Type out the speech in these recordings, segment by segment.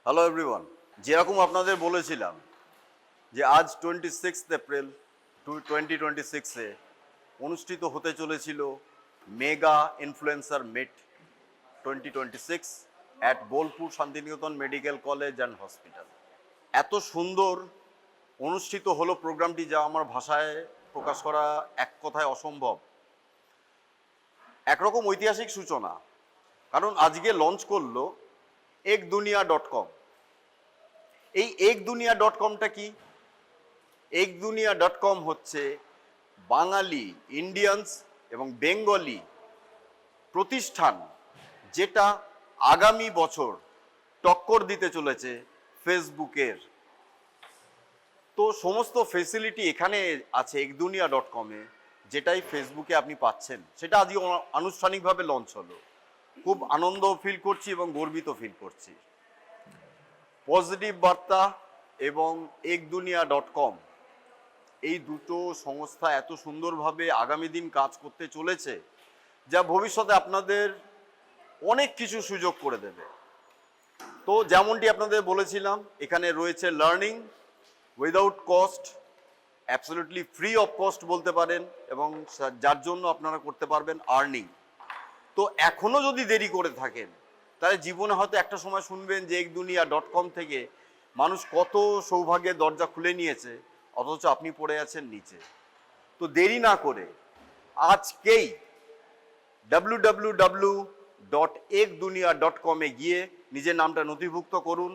Hello everyone, যেরকম আপনাদের বলেছিলাম যে আজ 26 এপ্রিল 2026-এ অনুষ্ঠিত হতে চলেছিল mega influencer meet 2026 at Bolpur Santiniketan medical college and hospital. এত সুন্দর অনুষ্ঠিত হলো প্রোগ্রামটি, যা আমার ভাষায় প্রকাশ করা এক কথায় অসম্ভব। একরকম ঐতিহাসিক সূচনা, কারণ আজকে লঞ্চ করলো ekdunia.com। এই ekdunia.comটা কি? ekdunia.com হচ্ছে বাঙালি, ইন্ডিয়ানস এবং বেঙ্গলি প্রতিষ্ঠান, যেটা আগামী বছর টক্কর দিতে চলেছে ফেসবুকের। তো সমস্ত ফেসিলিটি এখানে আছে ekdunia.com-এ, যেটাই ফেসবুকে আপনি পাচ্ছেন। সেটা আজকে আনুষ্ঠানিকভাবে লঞ্চ হলো। খুব আনন্দ ফিল করছি এবং গর্বিত ফিল করছি। পজিটিভ বার্তা এবং ekdunia.com, এই দুটো সংস্থা এত সুন্দরভাবে আগামী দিন কাজ করতে চলেছে, যা ভবিষ্যতে আপনাদের অনেক কিছু সুযোগ করে দেবে। তো যেমনটি আপনাদের বলেছিলাম, এখানে রয়েছে learning without cost, absolutely free of cost বলতে পারেন, এবং যার জন্য আপনারা করতে পারবেন আর্নিং। তো এখনও যদি দেরি করে থাকেন, তাহলে জীবনে হয়তো একটা সময় শুনবেন যে ekdunia.com থেকে মানুষ কত সৌভাগ্যের দরজা খুলে নিয়েছে, অথচ আপনি পড়ে আছেন নিচে। তো দেরি না করে আজকেই www.ekdunia.com-এ গিয়ে নিজের নামটা নথিভুক্ত করুন।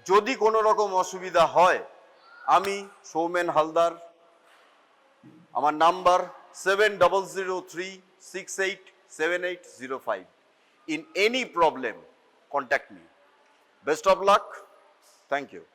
যদি কোনো রকম অসুবিধা হয়, আমি সৌমেন হালদার, আমার number 7003687805। In any problem, contact me. Best of luck. Thank you.